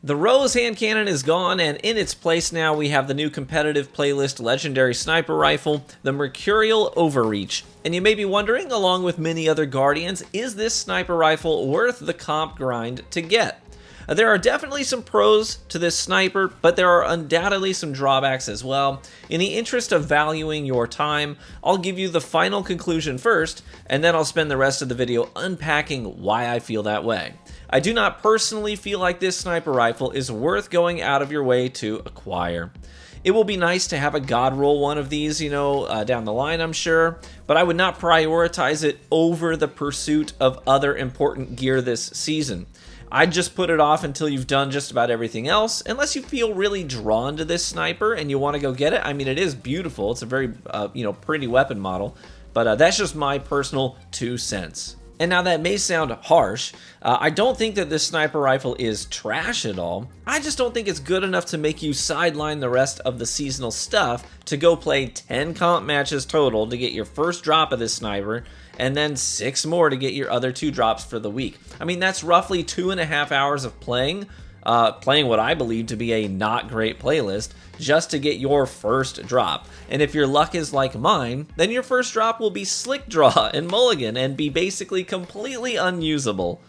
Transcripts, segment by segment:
The Rose hand cannon is gone, and in its place now we have the new competitive playlist legendary sniper rifle, the Mercurial Overreach. And you may be wondering, along with many other Guardians, is this sniper rifle worth the comp grind to get? There are definitely some pros to this sniper, but there are undoubtedly some drawbacks as well. In the interest of valuing your time, I'll give you the final conclusion first, and then I'll spend the rest of the video unpacking why I feel that way. I do not personally feel like this sniper rifle is worth going out of your way to acquire. It will be nice to have a god roll one of these, down the line, I'm sure, but I would not prioritize it over the pursuit of other important gear this season. I'd just put it off until you've done just about everything else, unless you feel really drawn to this sniper and you want to go get it. I mean, it is beautiful. It's a very, pretty weapon model, but that's just my personal 2 cents. And now that may sound harsh, I don't think that this sniper rifle is trash at all. I just don't think it's good enough to make you sideline the rest of the seasonal stuff to go play 10 comp matches total to get your first drop of this sniper, and then 6 more to get your other 2 drops for the week. I mean, that's roughly 2.5 hours of playing what I believe to be a not great playlist, just to get your first drop. And if your luck is like mine, then your first drop will be Slick Draw and Mulligan and be basically completely unusable.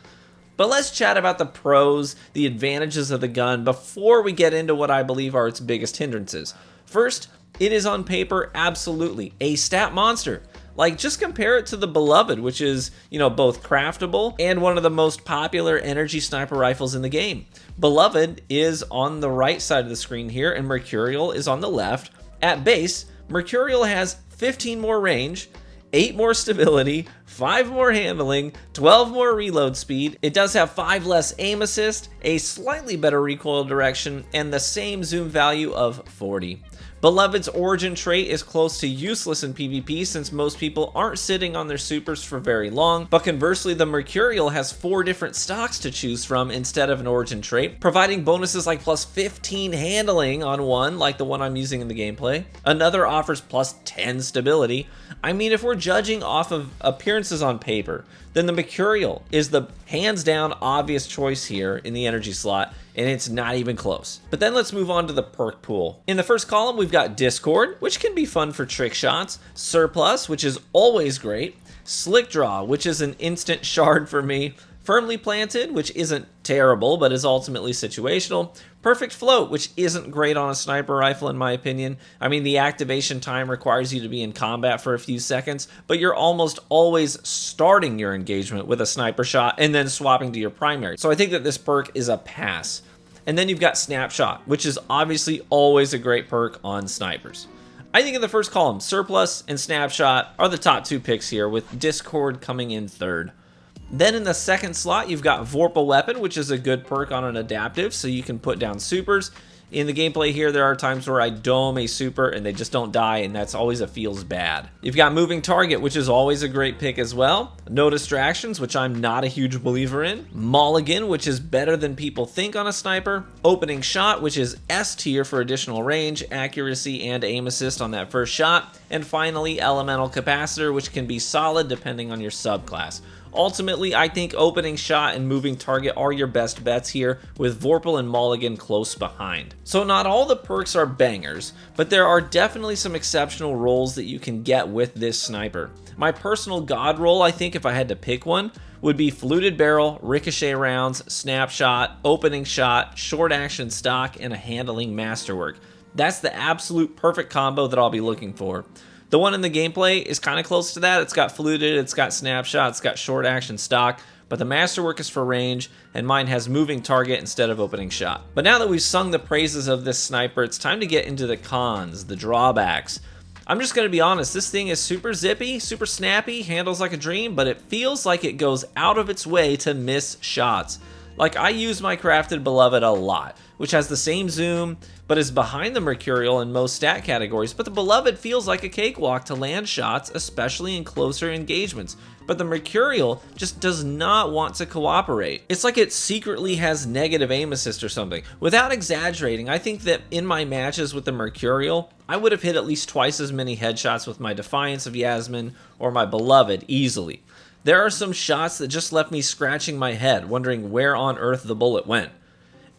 But let's chat about the pros, the advantages of the gun, before we get into what I believe are its biggest hindrances. First, it is on paper absolutely a stat monster. Like, just compare it to the Beloved, which is, both craftable and one of the most popular energy sniper rifles in the game. Beloved is on the right side of the screen here, and Mercurial is on the left. At base, Mercurial has 15 more range, 8 more stability, 5 more handling, 12 more reload speed. It does have 5 less aim assist, a slightly better recoil direction, and the same zoom value of 40. Beloved's origin trait is close to useless in PvP since most people aren't sitting on their supers for very long, but conversely the Mercurial has 4 different stocks to choose from instead of an origin trait, providing bonuses like plus 15 handling on one, like the one I'm using in the gameplay. Another offers plus 10 stability. I mean, if we're judging off of appearances on paper, then the Mercurial is the hands down obvious choice here in the energy slot, and it's not even close. But then let's move on to the perk pool. In the first column, we've got Discord, which can be fun for trick shots, Surplus, which is always great, Slick Draw, which is an instant shard for me, Firmly Planted, which isn't terrible, but is ultimately situational, Perfect Float, which isn't great on a sniper rifle in my opinion. I mean, the activation time requires you to be in combat for a few seconds, but you're almost always starting your engagement with a sniper shot and then swapping to your primary. So I think that this perk is a pass. And then you've got Snapshot, which is obviously always a great perk on snipers. I think in the first column, Surplus and Snapshot are the top 2 picks here, with Discord coming in third. Then in the second slot, you've got Vorpal Weapon, which is a good perk on an adaptive, so you can put down supers. In the gameplay here, there are times where I dome a super and they just don't die, and that's always feels bad. You've got Moving Target, which is always a great pick as well. No Distractions, which I'm not a huge believer in. Mulligan, which is better than people think on a sniper. Opening Shot, which is S tier for additional range, accuracy, and aim assist on that first shot. And finally, Elemental Capacitor, which can be solid depending on your subclass. Ultimately, I think Opening Shot and Moving Target are your best bets here, with Vorpal and Mulligan close behind. So not all the perks are bangers, but there are definitely some exceptional rolls that you can get with this sniper. My personal god roll, I think if I had to pick one, would be Fluted Barrel, Ricochet Rounds, Snapshot, Opening Shot, Short Action Stock, and a Handling Masterwork. That's the absolute perfect combo that I'll be looking for. The one in the gameplay is kind of close to that. It's got Fluted, it's got Snapshot, it's got Short Action Stock, but the Masterwork is for range, and mine has Moving Target instead of Opening Shot. But now that we've sung the praises of this sniper, it's time to get into the cons, the drawbacks. I'm just going to be honest, this thing is super zippy, super snappy, handles like a dream, but it feels like it goes out of its way to miss shots. Like, I use my Crafted Beloved a lot, which has the same zoom, but is behind the Mercurial in most stat categories, but the Beloved feels like a cakewalk to land shots, especially in closer engagements. But the Mercurial just does not want to cooperate. It's like it secretly has negative aim assist or something. Without exaggerating, I think that in my matches with the Mercurial, I would have hit at least twice as many headshots with my Defiance of Yasmin or my Beloved easily. There are some shots that just left me scratching my head, wondering where on earth the bullet went.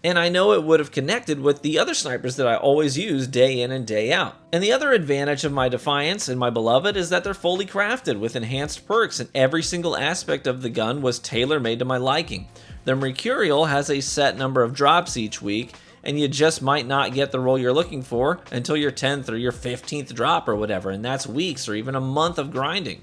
And I know it would have connected with the other snipers that I always use day in and day out. And the other advantage of my Defiance and my Beloved is that they're fully crafted with enhanced perks, and every single aspect of the gun was tailor-made to my liking. The Mercurial has a set number of drops each week, and you just might not get the roll you're looking for until your 10th or your 15th drop or whatever, and that's weeks or even a month of grinding.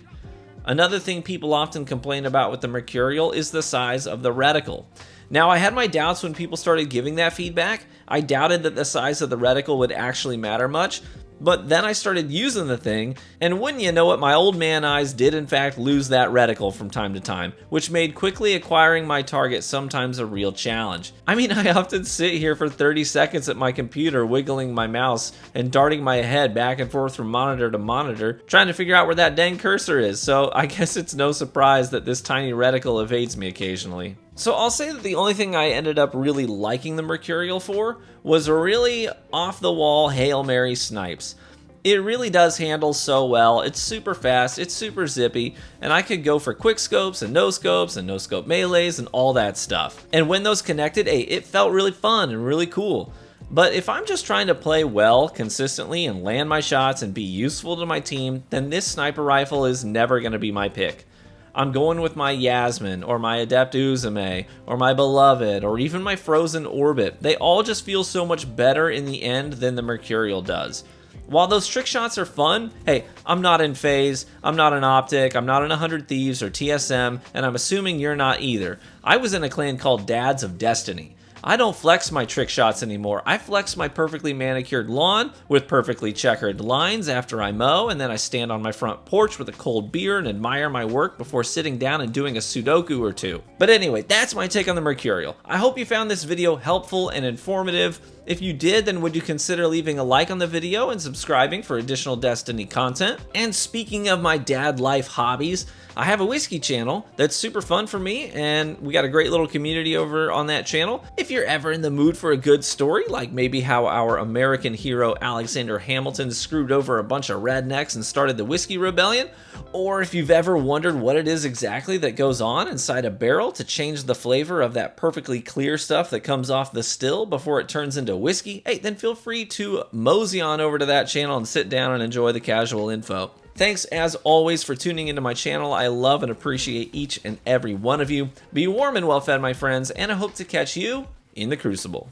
Another thing people often complain about with the Mercurial is the size of the reticle. Now, I had my doubts when people started giving that feedback. I doubted that the size of the reticle would actually matter much, but then I started using the thing, and wouldn't you know it, my old man eyes did in fact lose that reticle from time to time, which made quickly acquiring my target sometimes a real challenge. I mean, I often sit here for 30 seconds at my computer wiggling my mouse and darting my head back and forth from monitor to monitor, trying to figure out where that dang cursor is, so I guess it's no surprise that this tiny reticle evades me occasionally. So I'll say that the only thing I ended up really liking the Mercurial for was really off-the-wall Hail Mary snipes. It really does handle so well, it's super fast, it's super zippy, and I could go for quick scopes and no scope melees and all that stuff. And when those connected, hey, it felt really fun and really cool. But if I'm just trying to play well consistently and land my shots and be useful to my team, then this sniper rifle is never going to be my pick. I'm going with my Yasmin, or my Adept Uzume, or my Beloved, or even my Frozen Orbit. They all just feel so much better in the end than the Mercurial does. While those trick shots are fun, hey, I'm not in Phase, I'm not in Optic, I'm not in 100 Thieves or TSM, and I'm assuming you're not either. I was in a clan called Dads of Destiny. I don't flex my trick shots anymore. I flex my perfectly manicured lawn with perfectly checkered lines after I mow, and then I stand on my front porch with a cold beer and admire my work before sitting down and doing a Sudoku or two. But anyway, that's my take on the Mercurial. I hope you found this video helpful and informative. If you did, then would you consider leaving a like on the video and subscribing for additional Destiny content? And speaking of my dad life hobbies, I have a whiskey channel that's super fun for me, and we got a great little community over on that channel. If you're ever in the mood for a good story, like maybe how our American hero Alexander Hamilton screwed over a bunch of rednecks and started the Whiskey Rebellion, or if you've ever wondered what it is exactly that goes on inside a barrel to change the flavor of that perfectly clear stuff that comes off the still before it turns into whiskey, hey, then feel free to mosey on over to that channel and sit down and enjoy the casual info. Thanks as always for tuning into my channel. I love and appreciate each and every one of you. Be warm and well fed, my friends, and I hope to catch you in the Crucible.